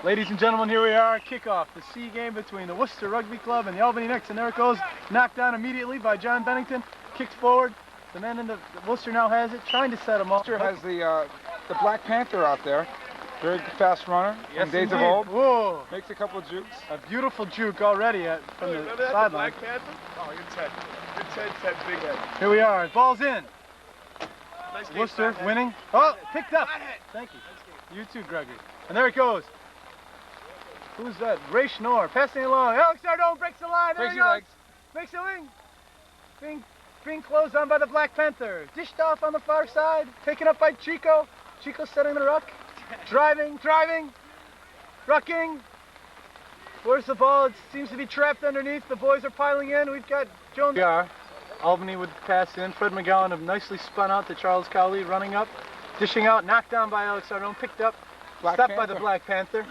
Ladies and gentlemen, here we are, kickoff, the C game between the Worcester Rugby Club and the Albany Knicks, and there it goes, knocked down immediately by John Bennington, kicked forward, the man in the Worcester now has it, trying to set him up. Worcester has the Black Panther out there, very fast runner, yes, from days indeed. of old. Whoa. Makes a couple of jukes. A beautiful juke already from the sideline. Black Panther? Oh, your Ted. Your Ted's that big head. Here we are, ball's in. Nice game, Worcester Fathead. winning. Oh, picked up. Fathead. Thank you. You too, Gregory. And there it goes. Who's that? Ray Schnorr passing along. Alex Nardone breaks the line. There he goes. Legs. Makes a wing. Being closed on by the Black Panther. Dished off on the far side. Taken up by Chico. Chico setting the ruck. Driving. Rucking. Where's the ball? It seems to be trapped underneath. The boys are piling in. We've got Jones. We are. Albany would pass in. Fred McGowan have nicely spun out to Charles Cowley, running up. Dishing out. Knocked down by Alex Nardone. Picked up. Stopped by the Black Panther.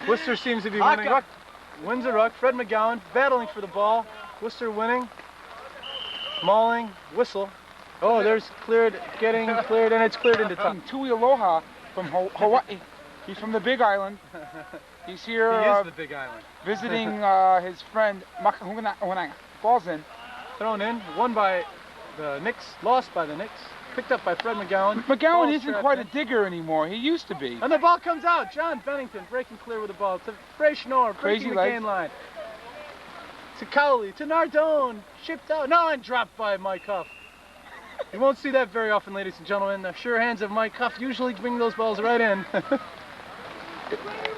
Worcester seems to be winning. Ruck, wins a ruck. Fred McGowan battling for the ball. Worcester winning. Mauling. Whistle. Oh, there's cleared. Getting cleared, and it's cleared into top. Tui Aloha from Hawaii. He's from the Big Island. He's here He is the Big Island. visiting his friend Makahunga. Ball's in. Thrown in. Won by the Knicks. Lost by the Knicks. Picked up by Fred McGowan. McGowan isn't quite a digger anymore. He used to be. And the ball comes out. John Bennington breaking clear with the ball to Ray Schnorr, breaking the gain line. To Cowley, to Nardone, shipped out. No, and dropped by Mike Huff. You won't see that very often, ladies and gentlemen. The sure hands of Mike Huff usually bring those balls right in.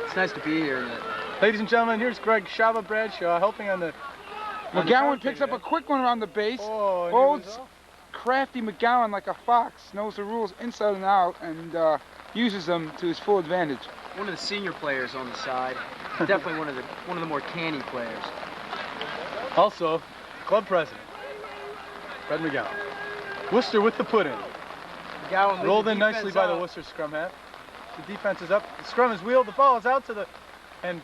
It's nice to be here. Ladies and gentlemen, here's Greg Shaba Bradshaw helping on the. McGowan picks up a quick one around the base. Oh, Holds crafty McGowan like a fox, knows the rules inside and out, and uses them to his full advantage. One of the senior players on the side. Definitely one of the more canny players. Also, club president, Fred McGowan. Worcester with the put-in. Rolled in nicely by the Worcester scrum half. The defense is up. The scrum is wheeled. The ball is out to the and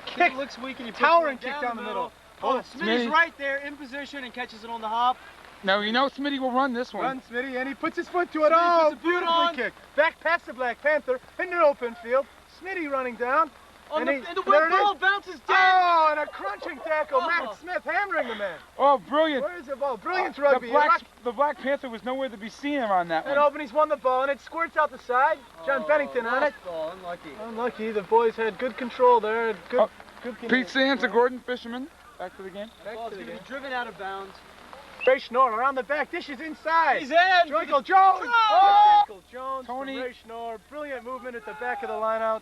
kick. It looks weak and you put towering it kick down the middle. Oh, Smitty's right there in position and catches it on the hop. Now you know Smitty will run this one. Run Smitty, and he puts his foot to it. Smitty Oh, puts the boot beautifully on. kicked. Back past the Black Panther in an open field. Smitty running down. And the there it ball is. bounces down. Oh, and a crunching tackle. Matt Smith hammering the man. Oh, brilliant. Where is the ball? Brilliant rugby. The Black Panther was nowhere to be seen around that And one. Albany's won the ball, and it squirts out the side. John Bennington on it. Ball, unlucky. Unlucky. The boys had good control there. Good. Pete Sands and Gordon Fisherman. Back to the game. Ball's going to be driven out of bounds. Ray Schnorr around the back, dishes inside. He's in. Michael Jones. Oh! Michael Jones. Tony. Ray Schnorr. Brilliant movement at the back of the line out.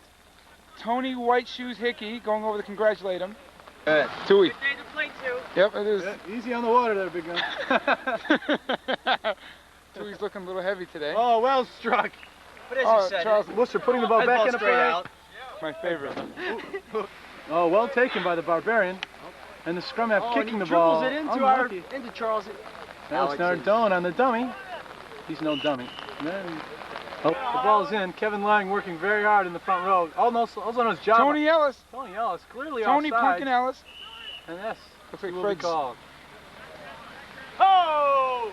Tony White Shoes Hickey going over to congratulate him. Good. Tui. Good day to play too. Yep, it is. Yeah, easy on the water there, big gun. Tui's looking a little heavy today. Oh, well struck. But as you said, Charles, Worcester putting the ball that back ball's in the straight play. out. my favorite. Oh, well taken by the Barbarian. And the scrum half Oh, kicking and the he ball. dribbles it into Charles. Alex Nardone on the dummy. He's no dummy. Then, the ball's in. Kevin Lang working very hard in the front row. Also knows Java. Tony Ellis. Tony Ellis, clearly Tony offside. Punkin Ellis. And yes, Looks like he will be Fred's. called. Oh!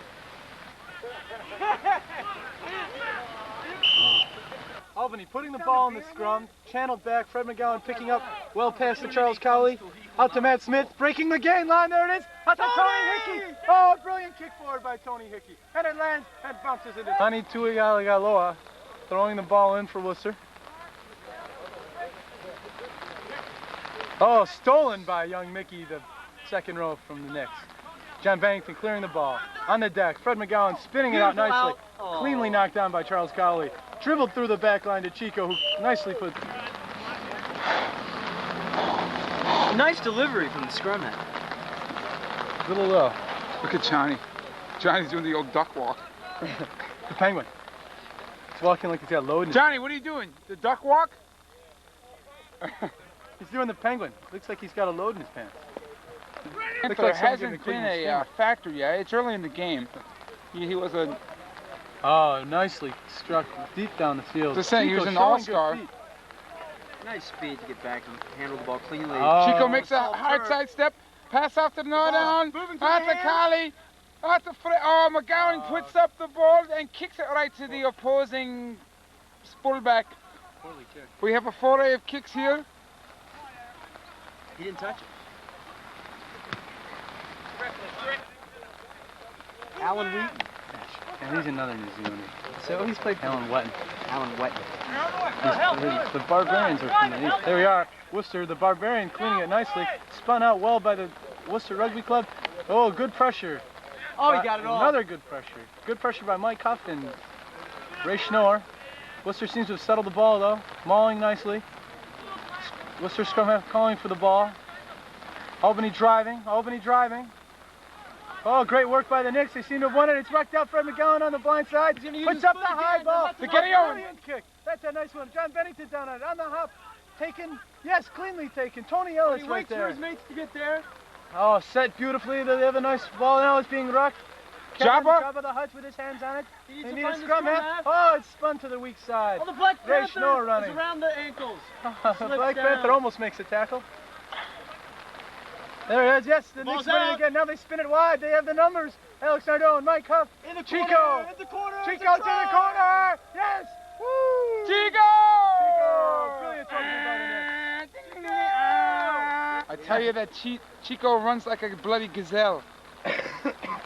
Albany putting the ball in the scrum, channeled back, Fred McGowan picking up well past to Charles Cowley, out to Matt Smith, breaking the gain line, there it is, out to Tony Hickey! Oh, brilliant kick forward by Tony Hickey, and it lands and bounces into Hani Tuigaligaloa, throwing the ball in for Worcester. Oh, stolen by young Mickey, the second row from the Knicks. John Bennington clearing the ball, on the deck, Fred McGowan spinning it out nicely, cleanly knocked down by Charles Cowley. Dribbled through the back line to Chico, who nicely put... Nice delivery from the scrum half. Little low. Look at Johnny. Johnny's doing the old duck walk. The penguin. He's walking like he's got a load in his... Johnny, what are you doing? The duck walk? He's doing the penguin. Looks like he's got a load in his pants. Looks There like someone giving hasn't a been clean a sting. factor yet. It's early in the game. He was a... Oh, nicely struck deep down the field. Just saying, he was Chico an showing all-star. good feet. Nice speed to get back and handle the ball cleanly. Chico makes a hard side step. Pass off to Nardone. Out to Cowley. Out to Fred. Oh, McGowan puts up the ball and kicks it right to the opposing fullback. Poorly kicked. We have a foray of kicks here. He didn't touch it. Alan Wheaton. And he's another New Zealander. So he's played Alan Wetton. Alan Wheaton. The Barbarians are from the east. There we are. Worcester, the Barbarian cleaning it nicely. Spun out well by the Worcester Rugby Club. Oh, good pressure. Oh, he got it off. Another good pressure. Good pressure by Mike Huff and Ray Schnorr. Worcester seems to have settled the ball though. Mauling nicely. Worcester scrum half calling for the ball. Albany driving. Albany driving. Oh, great work by the Knicks. They seem to have won it. It's rucked out. Fred McGowan on the blind side. Puts up the high ball. They're getting over. Brilliant kick. That's a nice one. John Bennington down on it. On the hop. Taken. Yes, cleanly taken. Tony Ellis right there. He waits for his mates to get there. Oh, set beautifully. They have a nice ball now. It's being rucked. Jabba the Hutch with his hands on it. He They needs need to a find the scrum scrum half. half. Oh, it's spun to the weak side. Oh, the Black Ray Panther Schnorr running. is around the ankles. The Slips Black down. Panther almost makes a tackle. There it is. Yes, the Ball's Knicks winning out. again. Now they spin it wide. They have the numbers. Alex Nardone, Mike Huff, In the Chico. corner. In the corner. Chico it's a to the try. corner. Yes. Woo. Chico! Chico. Brilliant talking by the Knicks. I tell you that Chico runs like a bloody gazelle.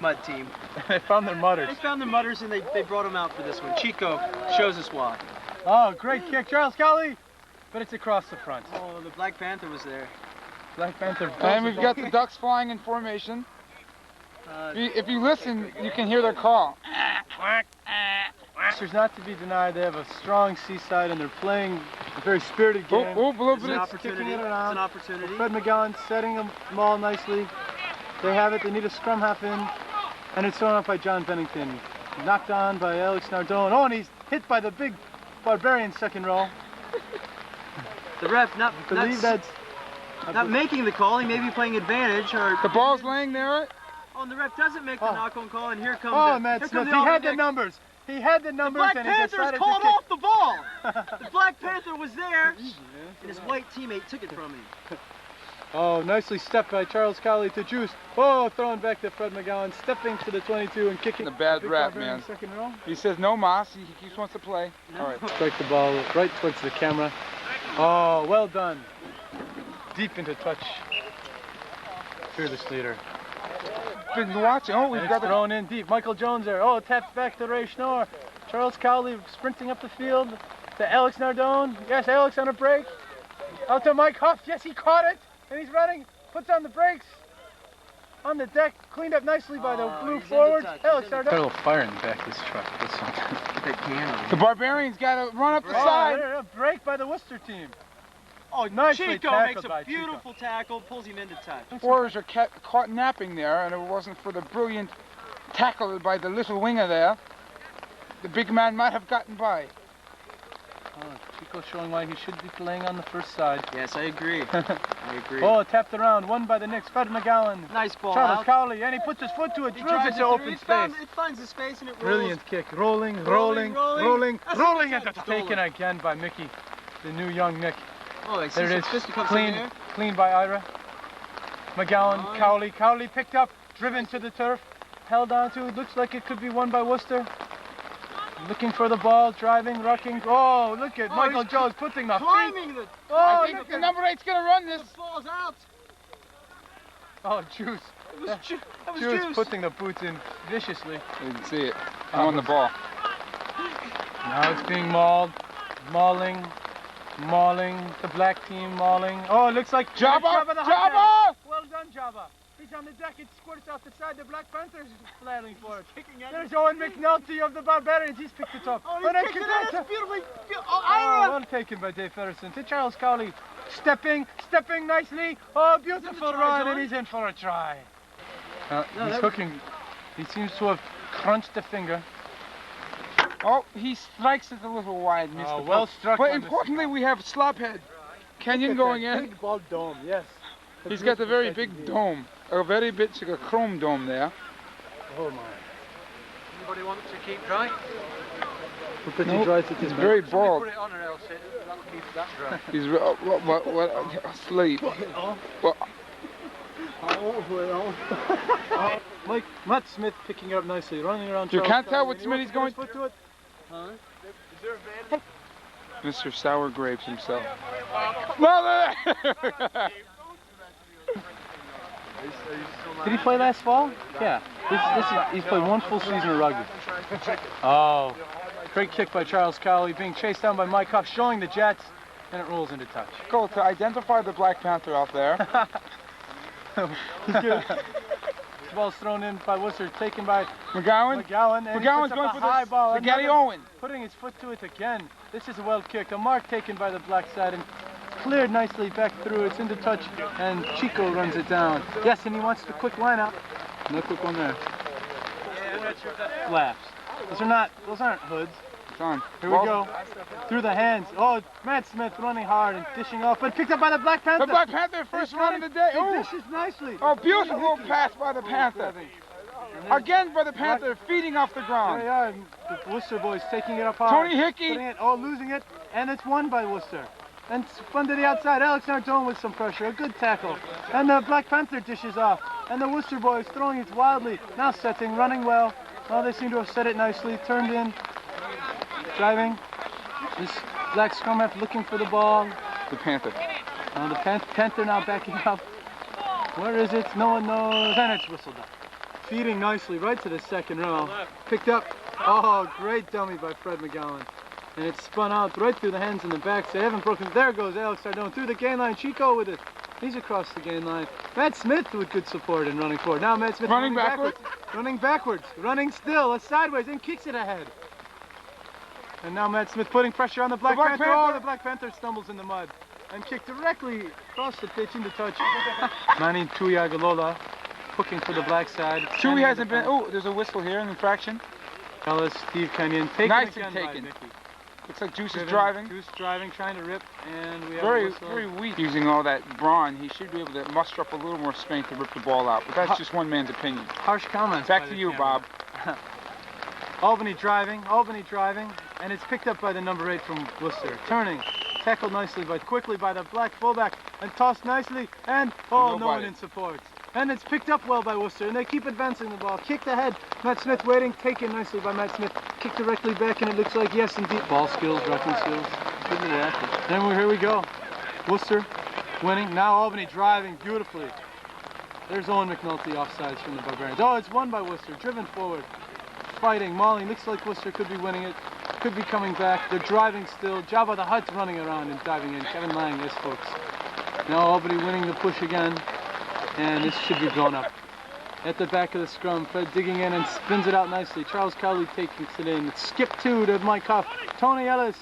Mud team. They found their mutters. They found the mutters and they brought him out for this one. Chico shows us why. Oh, great kick. Charles Cowley. But it's across the front. Oh, the Black Panther was there. Black Panther. And we've got the ducks flying in formation. If you listen, you can hear their call. There's not to be denied. They have a strong seaside and they're playing a very spirited game. Oh, It's an it's opportunity. kicking it It's around. an opportunity. Fred McGowan setting them all nicely. They have it. They need a scrum half in. And it's thrown up by John Bennington. Knocked on by Alex Nardone. Oh, and he's hit by the big Barbarian second row. The ref not making the call. He may be playing advantage. Or The ball's laying there. Oh, and the ref doesn't make the knock-on call, and here comes Oh, Matt here Smith. comes He had the Albany numbers. He had the The numbers Black and he Panther's decided called to kick. off the ball. The Black Panther was there, and his white teammate took it from him. Oh, nicely stepped by Charles Cowley to Juice. Oh, throwing back to Fred McGowan, stepping to the 22 and kicking. A bad Big rap, Barbarian man. Second row. He says no mas. He keeps wants to play. All right. Strike the ball right towards the camera. Oh, well done. Deep into touch. Fearless leader. Been watching. Oh, we've And got it's the thrown in deep. Michael Jones there. Oh, tapped back to Ray Schnorr. Charles Cowley sprinting up the field to Alex Nardone. Yes, Alex on a break. Out to Mike Huff. Yes, he caught it. And he's running. Puts on the brakes. On the deck. Cleaned up nicely by the blue he's forward. into touch, Alex he's into Nardone. A little fire in the back of this truck. This one. That camera. The Barbarians got to run up the Oh, side. there, a break by the Worcester team. Oh, Nicely Chico tackled makes by a Chico. beautiful tackle, pulls him into touch. Forwards are caught napping there, and it wasn't for the brilliant tackle by the little winger there. The big man might have gotten by. Oh, Chico showing why he should be playing on the first side. Yes, I agree. I agree. Oh, tapped around. Won by the Knicks. Fred McGowan. Nice ball Charles out. Cowley. And he puts his foot to it. He Drills drives it to open It space. finds the space and it rolls. Brilliant kick. Rolling. Rolling. And Stolen. it's taken again by Mickey. The new young Nick. Oh, I see There it some is. fisticuffs in Clean. there. Clean by Ira. McGowan. Oh. Cowley. Cowley picked up. Driven to the turf. Held on to. Looks like it could be won by Worcester. Looking for the ball, driving, rucking. Oh, look at Michael he's Jones putting the feet. Climbing the Oh, I look think the at number 8's going to run this. ball's out. Oh, Juice. That was Juice Juice. putting the boots in viciously. You can see it. I'm on the ball. Now it's being mauled. Mauling. The black team mauling. Oh, it looks like Jabba! the hot Jabba! dog. Well done, Jabba. He's on the deck. It squirts off the side. The Black Panther's flattering for it. There's Owen McNulty of the Barbarians. He's picked it up. Oh, And he's then kicking it. Kazanta. That's beautifully. Oh, Oh, Ira. well taken by Dave Fedderson to Charles Cowley. Stepping nicely. Oh, beautiful try, run, John? and he's in for a try. No, He's that was- hooking. He seems to have crunched the finger. Oh, he strikes it a little wide, Mr. Oh, well struck But by Mr. importantly, we have Slophead Kenyon Look at going that in. big ball dome, yes. He's got a very big dome. A very big chrome dome there. Oh my. Anybody want to keep dry? We'll put Nope, you dry to he's very bald. Put it on or else that'll keep that dry. He's asleep. Well, Mike Matt Smith picking it up nicely, running around. You Charles can't tell Cowley, what and he wants Smitty's to put going- his foot to it. Is there a van? Mr. Sour Grapes himself. Mother! Did he play last fall? Yeah. He's played one full season of rugby. Oh, great kick by Charles Cowley, being chased down by Mike Huff, showing the Jets, and it rolls into touch. Cool, to identify the Black Panther out there. He's good. This ball's thrown in by Worcester, taken by McGowan. And McGowan's going for high ball. the Gary Owen. Putting his foot to it again. This is a well kick. A mark taken by the black side and cleared nicely back through. It's into touch, and Chico runs it down. Yes, and he wants the quick line out. No quick one there. Laughs. Those aren't hoods. It's on. Here we go. Through the hands. Oh, Matt Smith running hard and dishing off, but picked up by the Black Panther. The Black Panther, first run of the day. He Oh, dishes nicely. oh, beautiful pass by the Panther. Again by the Panther, feeding off the There ground. they are. The Worcester boys taking it up hard. Tony Hickey. Putting it, losing it, and it's won by Worcester. And spun to the outside. Alex Nardone with some pressure. A good tackle. And the Black Panther dishes off. And the Worcester boys throwing it wildly. Now setting, running well. Well, they seem to have set it nicely. Turned in. Driving. This black scrum half looking for the ball. The Panther. The Panther now backing up. Where is it? No one knows. And it's whistled up. Feeding nicely right to the second row. Picked up. Oh, great dummy by Fred McGowan. And it's spun out right through the hands and the backs. They haven't broken. There goes Alex Nardone through the gain line. Chico with it. He's across the gain line. Matt Smith with good support and running forward. Now Matt Smith running backwards. Running backwards. Running still. A sideways and kicks it ahead. And now Matt Smith putting pressure on the Black Panther. Oh, the Black Panther stumbles in the mud and kicked directly across the pitch into touch. Manny Tuyagalola hooking for the black side. Chewy hasn't been. Oh, there's a whistle here, an infraction. Ellis, Steve Kenyon taken Nicely again taken. by Mickey. Looks like Juice is driving. Juice driving, trying to rip, and we have a Very, whistle. very weak. Using all that brawn, he should be able to muster up a little more strength to rip the ball out. But that's just one man's opinion. Harsh comments. Back by to the you, camera. Bob. Albany driving, and it's picked up by the number 8 from Worcester. Turning, tackled nicely, but quickly by the black fullback, and tossed nicely, and no one in support. And it's picked up well by Worcester, and they keep advancing the ball. Kicked ahead, Matt Smith waiting, taken nicely by Matt Smith. Kicked directly back, and it looks like, yes, indeed. Ball skills, wrecking skills. Good at that. And here we go. Worcester winning. Now Albany driving beautifully. There's Owen McNulty offsides from the Barbarians. Oh, it's won by Worcester, driven forward. Fighting, mauling. Looks like Worcester could be winning it. Could be coming back. They're driving still. Jabba the Hutt's running around and diving in. Kevin Lang, yes, folks. Now Albany winning the push again. And this should be blown up. At the back of the scrum, Fred digging in and spins it out nicely. Charles Cowley takes it in. Skip 2 to Mike Huff. Tony Ellis.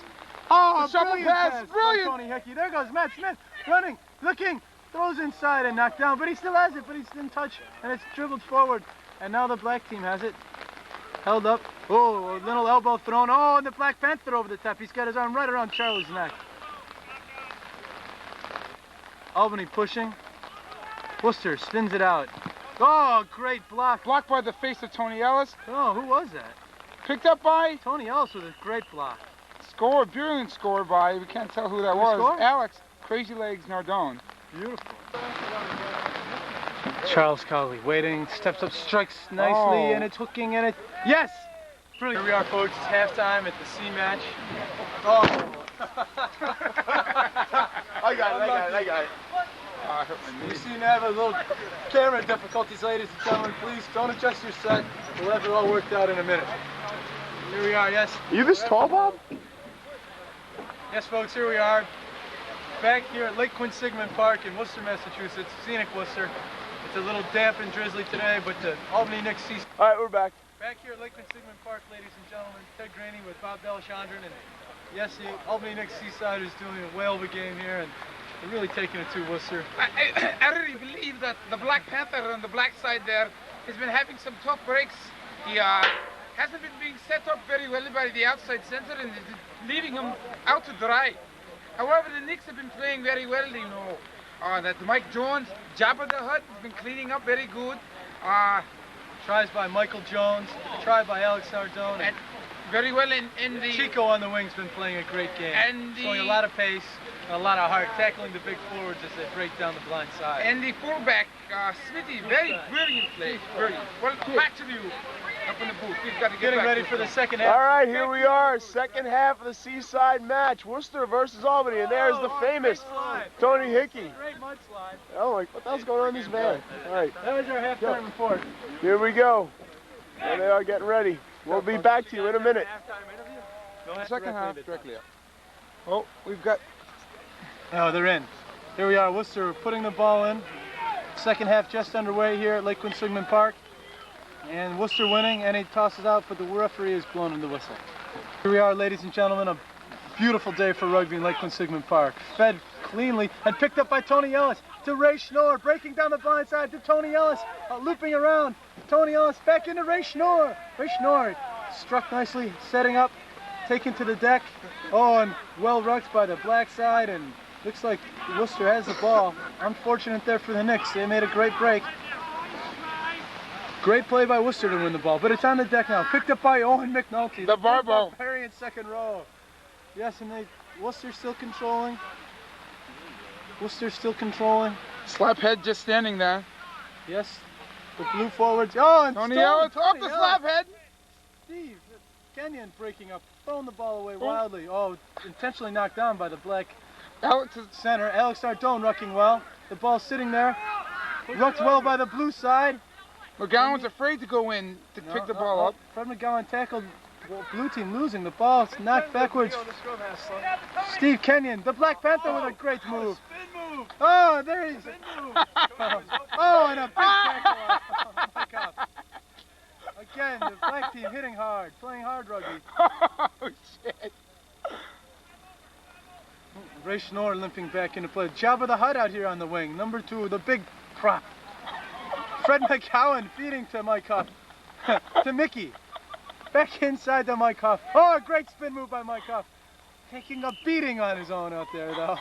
Oh, brilliant pass. Brilliant. Tony Hickey. There goes Matt Smith. Running, looking, throws inside and knocked down. But he still has it, but he's in touch. And it's dribbled forward. And now the black team has it. Held up. Oh, a little elbow thrown. Oh, and the Black Panther over the top. He's got his arm right around Charlie's neck. Albany pushing. Worcester spins it out. Oh, great block. Blocked by the face of Tony Ellis. Oh, who was that? Picked up by Tony Ellis with a great block. score, brilliant score by, we can't tell who that was. Score? Alex Crazy Legs Nardone. Beautiful. Charles Cowley waiting, steps up, strikes nicely, and it's hooking, and it, yes! Brilliant. Here we are, folks, it's halftime at the C match. Oh. I got it. I hurt my We knee. seem to have a little camera difficulties, ladies and gentlemen. Please don't adjust your set. We'll have it all worked out in a minute. Here we are, yes. Are you this tall, Bob? Yes, folks, here we are. Back here at Lake Quinsigamond Park in Worcester, Massachusetts, scenic Worcester. It's a little damp and drizzly today, but the Albany Knicks Seaside. All right, we're back. Back here at Lake Quinsigamond Park, ladies and gentlemen, Ted Graney with Bob Delichandran, and yes, the Albany Knicks Seaside is doing a whale of a game here, and they're really taking it to Worcester. I really believe that the Black Panther on the black side there has been having some tough breaks. He hasn't been being set up very well by the outside center and is leaving him out to dry. However, the Knicks have been playing very well, you know. That Mike Jones, Jabba the Hutt has been cleaning up very good. Tries by Michael Jones, try by Alex Nardone, And very well in the... Chico on the wing's been playing a great game. And showing a lot of pace. A lot of heart tackling the big forwards as they break down the blind side. And the fullback, Smithy, very brilliant play. Brilliant. Well, back to you up in the booth. We've got to get Getting back ready to for the this second All half. right, here we are, second half of the Seaside match, Worcester versus Albany, and there's the famous Tony Hickey. Great mudslide. Oh, like, what the hell's going on in this van? All right, That was our halftime report. here we go. There they are getting ready. We'll be back to you in a minute. second half directly up. Oh, we've got. Oh, they're in. Here we are, Worcester putting the ball in. Second half just underway here at Lake Quinsigamond Park. And Worcester winning, and he tosses out, but the referee has blown in the whistle. Here we are, ladies and gentlemen, a beautiful day for rugby in Lake Quinsigamond Park. Fed cleanly and picked up by Tony Ellis to Ray Schnorr, breaking down the blind side to Tony Ellis, looping around. Tony Ellis back into Ray Schnorr. Ray Schnorr struck nicely, setting up, taken to the deck. Oh, and well rucked by the black side, and looks like Worcester has the ball. Unfortunate there for the Knicks. They made a great break. Great play by Worcester to win the ball, but it's on the deck now. Picked up by Owen McNulty. The Barbo. Barbarian second row. Yes, and Worcester still controlling. Worcester still controlling. Slaphead just standing there. Yes, the blue forwards. Oh, and Tony stolen. Ellis up the Tony Ellis. slaphead. Steve Kenyon breaking up, throwing the ball away wildly. Oh, intentionally knocked down by the black Alex is center. Alex Nardone rucking well. The ball sitting there. Rucked well by the blue side. McGowan's afraid to go in to pick the ball up. Fred McGowan tackled. Blue team losing. The ball knocked backwards. Steve Kenyon, the Black Panther, with a great move. Oh, there he is. Oh, and a big tackle. Oh, my God. Again, the black team hitting hard, playing hard rugby. Oh, shit. Ray Schnorr limping back into play. Jabba the Hutt out here on the wing. Number 2, the big prop. Fred McGowan feeding to Mike Huff. To Mickey. Back inside to Mike Huff. Oh, a great spin move by Mike Huff. Taking a beating on his own out there, though.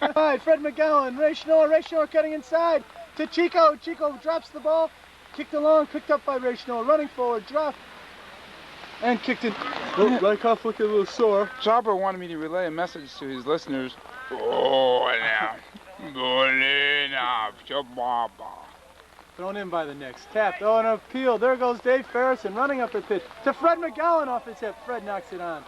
All right, Fred McGowan, Ray Schnorr cutting inside to Chico. Chico drops the ball. Kicked along, picked up by Ray Schnorr. Running forward, dropped. And kicked it. Oh, Mike Huff looking a little sore. Jobber wanted me to relay a message to his listeners. Oh, now. Thrown in by the Knicks. Tapped. Oh, an appeal. There goes Dave Ferrison running up the pitch. To Fred McGowan off his hip. Fred knocks it on.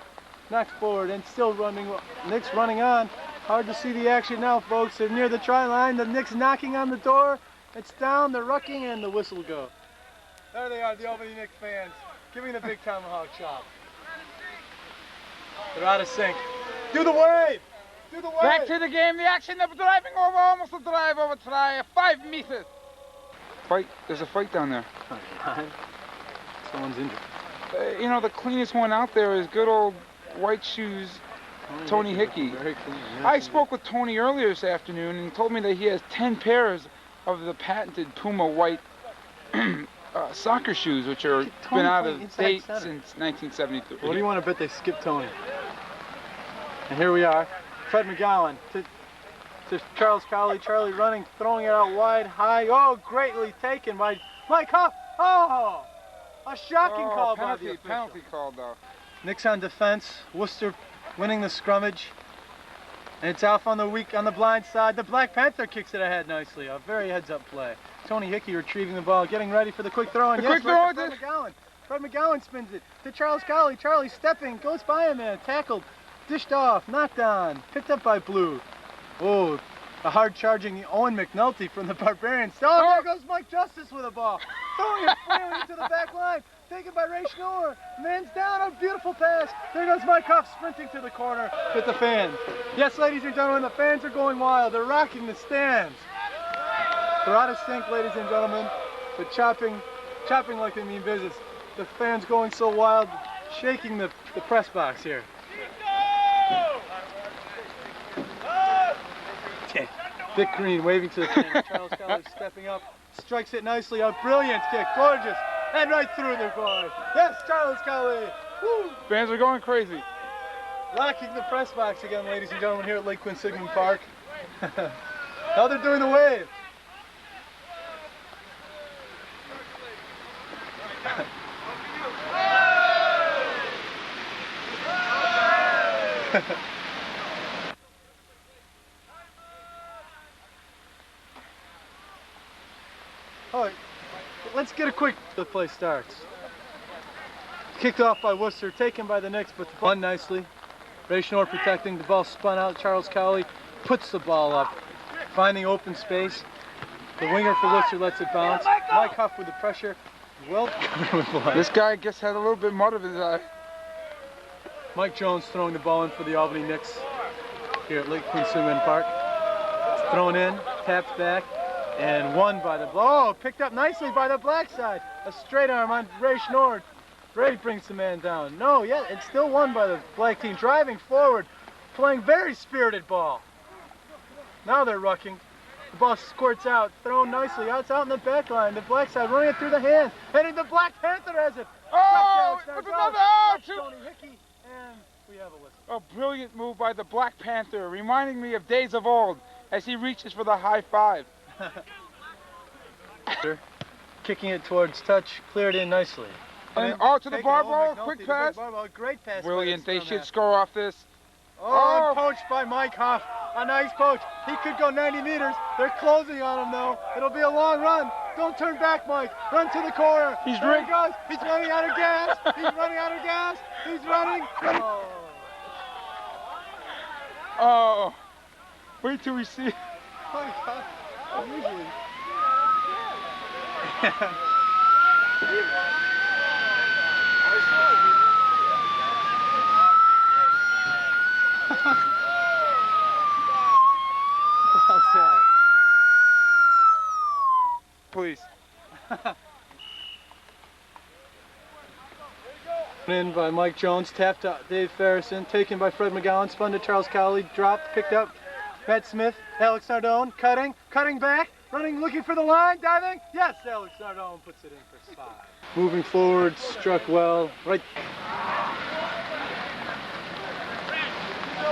Knocks forward and still running. Knicks running on. Hard to see the action now, folks. They're near the try line. The Knicks knocking on the door. It's down. They're rucking and the whistle go. There they are, the Albany Knicks fans. Giving the big tomahawk chop. They're out of sync. Do the wave! Do the wave! Back to the game, the action, they're driving over, almost a drive over try, 5 meters. Fight, there's a fight down there. Someone's injured. You know, the cleanest one out there is good old white shoes, Tony Hickey. Very clean. Yes, I spoke with Tony earlier this afternoon and he told me that he has 10 pairs of the patented Puma white soccer shoes, which are been out of date since 1973. What do you want to bet they skipped Tony? And here we are. Fred McGowan to Charles Cowley. Charlie running, throwing it out wide, high. Oh, greatly taken by Mike Huff. Oh, a shocking call by the official. Penalty call, though. Knicks on defense. Worcester winning the scrummage. And it's off on the blind side. The Black Panther kicks it ahead nicely. A very heads-up play. Tony Hickey retrieving the ball, getting ready for the quick throw. And quick throw. Fred McGowan. Fred McGowan spins it to Charles Cowley. Charlie stepping, goes by a man, tackled, dished off, knocked on, picked up by Blue. Oh, a hard charging Owen McNulty from the Barbarians. Oh, there goes Mike Justice with a ball. Throwing it freely into the back line. Taken by Ray Schnorr. Man's down, a beautiful pass. There goes Mike Huff sprinting to the corner with the fans. Yes, ladies and gentlemen, the fans are going wild. They're rocking the stands. They're out of sync, ladies and gentlemen, but chopping like they mean business. The fans going so wild, shaking the press box here. Dick Green waving to the fans. Charles Cowley stepping up, strikes it nicely. A brilliant kick, gorgeous, and right through the guard. Yes, Charles Cowley. Woo! Fans are going crazy. Rocking the press box again, ladies and gentlemen, here at Lake Quinsigamond Park. Now they're doing the wave. All right, let's get a quick. The play starts. Kicked off by Worcester, taken by the Knicks, but the ball nicely. Ray Schnorr protecting, the ball spun out. Charles Cowley puts the ball up, finding open space. The winger for Worcester lets it bounce. Mike Huff with the pressure. Well covered with blood. This guy gets had a little bit mud of his eye. Mike Jones throwing the ball in for the Albany Knicks here at Lake Quinsigamond Park. It's thrown in, tapped back, and won by the oh, picked up nicely by the black side. A straight arm on Ray Schnorr. Ray brings the man down. No, yeah, it's still won by the black team. Driving forward, playing very spirited ball. Now they're rucking. The ball squirts out, thrown nicely. It's out in the back line. The black side running it through the hands. Heading the Black Panther has it. Oh, it's another out. Tony Hickey, and we have a whistle. A brilliant move by the Black Panther, reminding me of days of old as he reaches for the high five. Kicking it towards touch, cleared in nicely. And all to the barbell, quick pass. Great pass. Brilliant, they should score off this. Oh, poached by Mike Huff. A nice poach. He could go 90 meters. They're closing on him though. It'll be a long run. Don't turn back, Mike. Run to the corner. There he goes. He's running out of gas. He's running out of gas. He's running. Oh. Oh. Wait till we see. Mike Huff. Usually. Please. In by Mike Jones, tapped out Dave Ferrison, taken by Fred McGowan, spun to Charles Cowley, dropped, picked up Matt Smith, Alex Nardone, cutting back, running, looking for the line, diving. Yes, Alex Nardone puts it in for 5. Moving forward, struck well, right.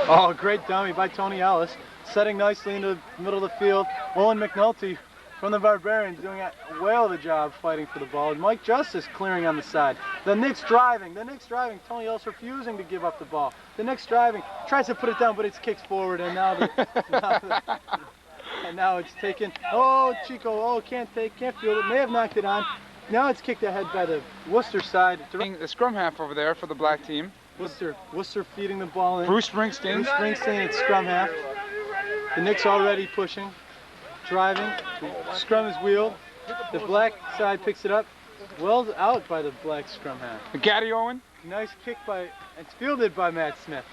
Oh, great dummy by Tony Ellis, setting nicely into the middle of the field. Owen McNulty from the Barbarians doing a whale of a job fighting for the ball. And Mike Justice clearing on the side. The Knicks driving. Tony Ellis refusing to give up the ball. The Knicks driving, tries to put it down, but it's kicked forward, and now now it's taken. Oh, Chico, can't field it. May have knocked it on. Now it's kicked ahead by the Worcester side. The scrum half over there for the black team. Worcester feeding the ball in. Bruce Springsteen. At scrum half. The Knicks already pushing, driving. The scrum is wheeled. The black side picks it up. Well out by the black scrum half. Gaddy Owen. Nice kick it's fielded by Matt Smith.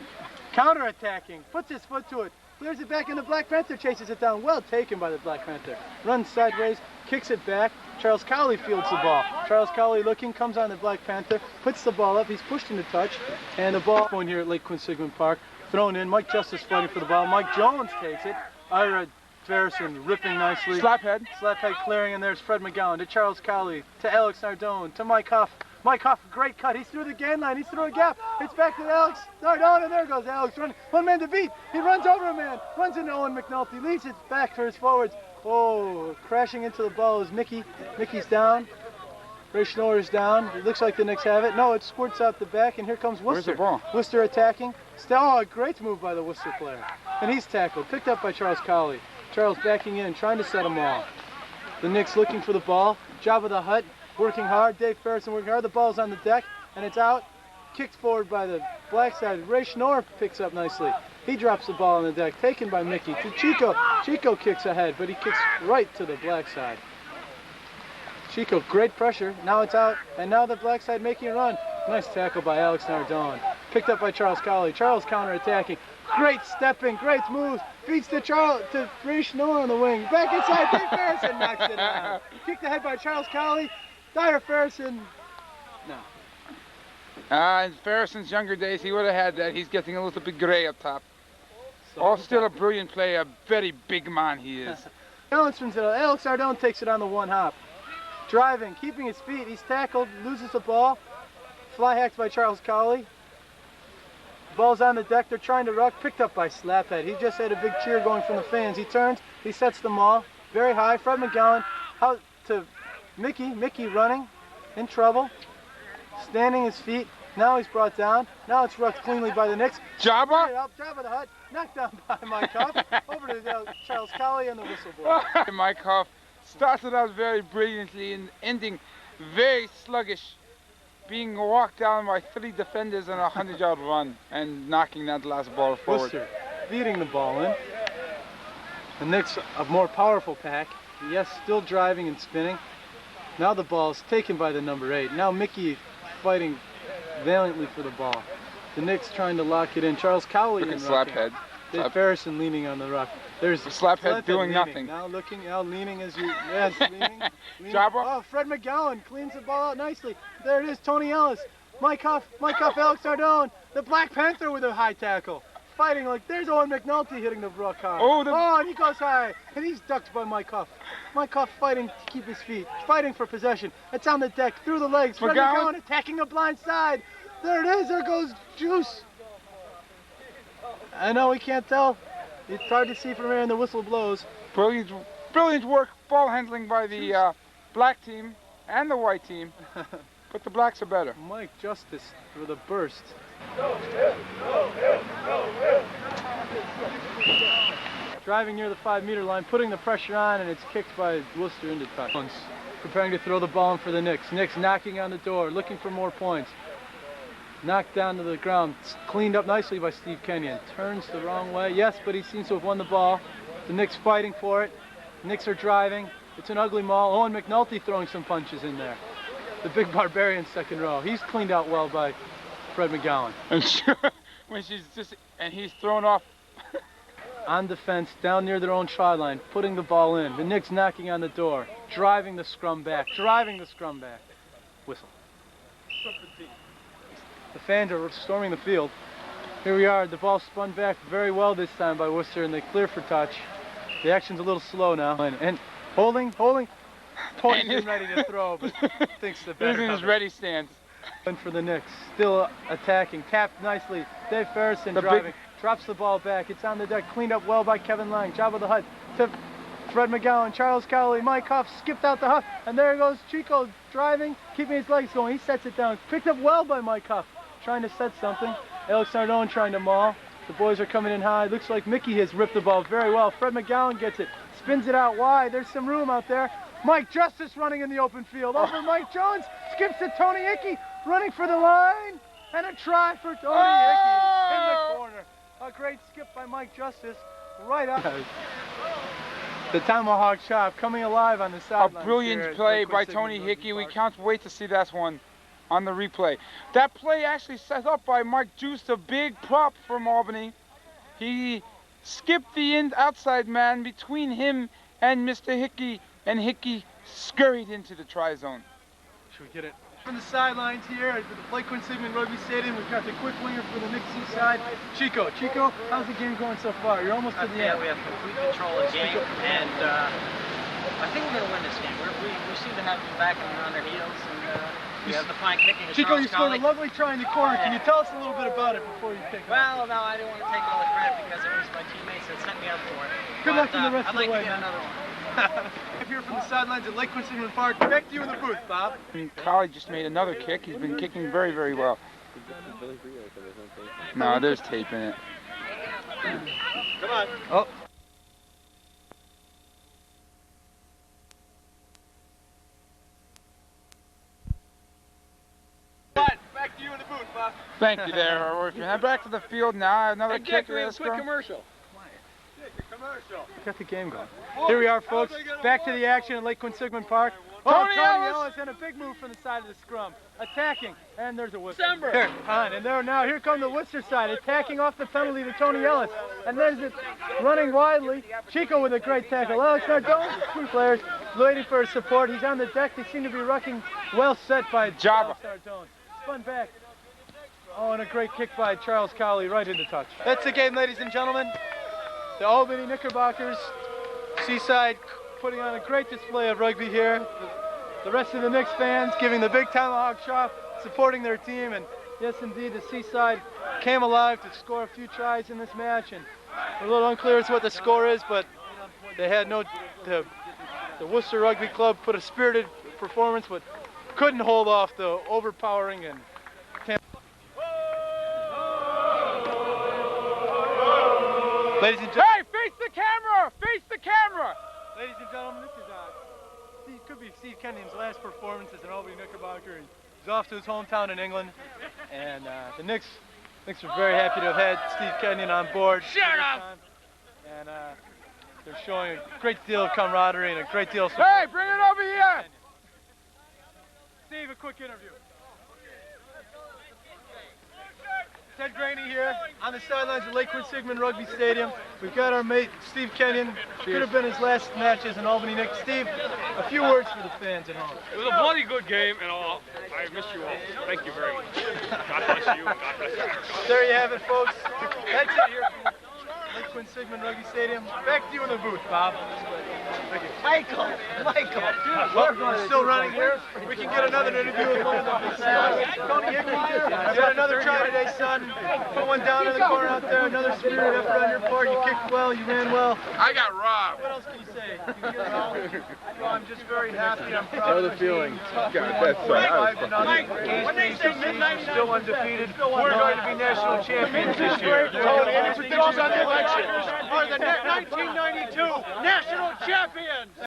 Counter-attacking, puts his foot to it. Clears it back, and the Black Panther chases it down. Well taken by the Black Panther. Runs sideways, kicks it back. Charles Cowley fields the ball. Charles Cowley looking, comes on the Black Panther, puts the ball up. He's pushed into touch, and the ball going here at Lake Quinsigamond Park. Thrown in. Mike Justice fighting for the ball. Mike Jones takes it. Ira Ferrison ripping nicely. Slaphead clearing, and there's Fred McGowan to Charles Cowley, to Alex Nardone, to Mike Huff. Mike Huff, great cut. He's through the gain line. He's through a gap. It's back to Alex Nardone, and there goes Alex running. One man to beat. He runs over a man. Runs into Owen McNulty. Leads it back for his forwards. Oh, crashing into the ball is Mickey. Mickey's down. Ray Schnorr is down. It looks like the Knicks have it. No, it squirts out the back, and here comes Worcester. Where's the ball? Worcester attacking. Still, a great move by the Worcester player. And he's tackled. Picked up by Charles Cowley. Charles backing in, trying to set them all. The Knicks looking for the ball. Jabba the Hutt working hard. Dave Ferrison working hard. The ball's on the deck, and it's out. Kicked forward by the black side. Ray Schnorr picks up nicely. He drops the ball on the deck. Taken by Mickey. To Chico. Chico kicks ahead, but he kicks right to the black side. Chico, great pressure. Now it's out, and now the black side making a run. Nice tackle by Alex Nardone. Picked up by Charles Cowley. Charles counter-attacking. Great stepping, great moves. Beats to Ray Schnorr on the wing. Back inside, Dave Ferrison knocks it down. Kicked ahead by Charles Cowley. Dyer Ferrison. No. In Ferrison's younger days, he would have had that. He's getting a little bit gray up top. Still a brilliant player, a very big man he is. Alex Nardone takes it on the one hop. Driving, keeping his feet. He's tackled, loses the ball. Fly hacked by Charles Cowley. Ball's on the deck. They're trying to ruck. Picked up by Slaphead. He just had a big cheer going from the fans. He turns. He sets them all. Very high. Fred McGowan out to Mickey. Mickey running. In trouble. Standing his feet. Now he's brought down. Now it's rucked cleanly by the Knicks. Jabba the Hutt. Knocked down by Mike Huff. Over to Charles Cowley and the whistle boy. Mike Huff started out very brilliantly and ending very sluggish, being walked down by 3 defenders on a 100-yard run and knocking that last ball forward. Worcester feeding the ball in. The Knicks a more powerful pack. Yes, still driving and spinning. Now the ball is taken by the number 8. Now Mickey fighting valiantly for the ball. The Knicks trying to lock it in. Charles Cowley Looking in slaphead. Dave Ferguson leaning on the ruck. There's Slaphead doing leaning. nothing. Now looking, now leaning as you, yes, leaning. Jabba. Oh, Fred McGowan cleans the ball out nicely. There it is, Tony Ellis. Mike Huff, Alex Nardone. The Black Panther with a high tackle. Fighting like, there's Owen McNulty hitting the ruck hard. Oh, and he goes high. And he's ducked by Mike Huff. Mike Huff fighting to keep his feet. Fighting for possession. It's on the deck, through the legs. Fred McGowan attacking the blind side. There it is, there goes Juice. I know we can't tell. It's hard to see from here and the whistle blows. Brilliant work, ball handling by the black team and the white team, but the blacks are better. Mike Justice with a burst. Driving near the 5-meter line, putting the pressure on, and it's kicked by Worcester into touch. Preparing to throw the ball in for the Knicks. Knicks knocking on the door, looking for more points. Knocked down to the ground, cleaned up nicely by Steve Kenyon. Turns the wrong way, yes, but he seems to have won the ball. The Knicks fighting for it. The Knicks are driving. It's an ugly maul. Owen McNulty throwing some punches in there. The big barbarian second row. He's cleaned out well by Fred McGowan. And he's thrown off. On defense, down near their own try line, putting the ball in. The Knicks knocking on the door, driving the scrum back. Whistle. The fans are storming the field. Here we are, the ball spun back very well this time by Worcester, and they clear for touch. The action's a little slow now. And holding. Pointing ready to throw, but thinks the better. He's in his ready stance. And for the Knicks, still attacking, tapped nicely. Dave Ferguson driving, drops the ball back. It's on the deck, cleaned up well by Kevin Lang. Jabba the Hutt to Fred McGowan, Charles Cowley, Mike Huff skipped out the Huff, and there goes Chico driving, keeping his legs going. He sets it down, picked up well by Mike Huff, trying to set something. Alex Nardone trying to maul. The boys are coming in high. Looks like Mickey has ripped the ball very well. Fred McGowan gets it, spins it out wide. There's some room out there. Mike Justice running in the open field. Over Mike Jones, skips to Tony Hickey, running for the line, and a try for Tony Hickey in the corner. A great skip by Mike Justice, right up. The tomahawk chop coming alive on the sideline. A brilliant play by Tony Hickey. We can't wait to see that one on the replay. That play actually set up by Mike Juice, a big prop from Albany. He skipped the outside man between him and Mr. Hickey, and Hickey scurried into the try zone. Should we get it? From the sidelines here at the Blake Quinn Sigmund Rugby Stadium, we've got the quick winger for the Knicks side, Chico. Chico, how's the game going so far? You're almost to the end. We have complete control of the game, and I think we're going to win this game. We seem to have them back on their heels, and we have the fine kicking. Chico, you scored a lovely try in the corner. Can you tell us a little bit about it before you pick it? Well, no, I didn't want to take all the credit because it was my teammates that set me up for it. Good luck in the rest of the way. I'd like to get another one. Here from the sidelines at Lake Quinn Sigmund Park. Back to you in the booth, Bob. Cowley just made another kick. He's been kicking very, very well. No, there's tape in it. Come on. Oh. Back to you in the booth, Bob. Thank you there, Orphan. I'm back to the field now. Another kick. Quick commercial. Got the game going. Here we are, folks. Back to the action at Lake Quinn Sigmund Park. Tony Ellis and a big move from the side of the scrum. Attacking, and there's a whistle. Here, and here come the Worcester side, attacking off the penalty to Tony Ellis. And there's it running widely. Chico with a great tackle. Alex Nardone, two players, waiting for his support. He's on the deck. They seem to be rucking well set by Jabba. Nardone. Spun back. Oh, and a great kick by Charles Cowley right into touch. That's the game, ladies and gentlemen. The Albany Knickerbockers, Seaside, putting on a great display of rugby here. The rest of the Knicks fans giving the big tomahawk chop, supporting their team. And yes, indeed, the Seaside came alive to score a few tries in this match. And we're a little unclear as to what the score is, but they had the Worcester Rugby Club put a spirited performance, but couldn't hold off the overpowering and ladies and gentlemen. Hey, face the camera! Face the camera! Ladies and gentlemen, this is Kenyon's last performance as an Albany Knickerbocker. He's off to his hometown in England, and the Knicks are very happy to have had Steve Kenyon on board. Shut up! And they're showing a great deal of camaraderie and a great deal of support. Hey, bring it over here! Steve, a quick interview. Ted Graney here on the sidelines of Lakewood Sigmund Rugby Stadium. We've got our mate Steve Kenyon. Could have been his last match as an Albany Knick. Steve, a few words for the fans at home. It was a bloody good game, and all. I miss you all. Thank you very much. God bless you, and God bless America. There you have it, folks. That's it here from Lakewood Sigmund Rugby Stadium. Back to you in the booth, Bob. Thank you. Michael! We're still running here. We can get another interview with one of them. Tony Higley, you had another try today, son. Put one down in the corner out there. Another spirited effort on your part. You kicked well. You ran well. I got robbed. What else can you say? Well, I'm just very happy. I'm proud of the feeling. When they say midnight, still undefeated. We're going to be national champions this year. Any predictions on the election? Are the 1992 national champions?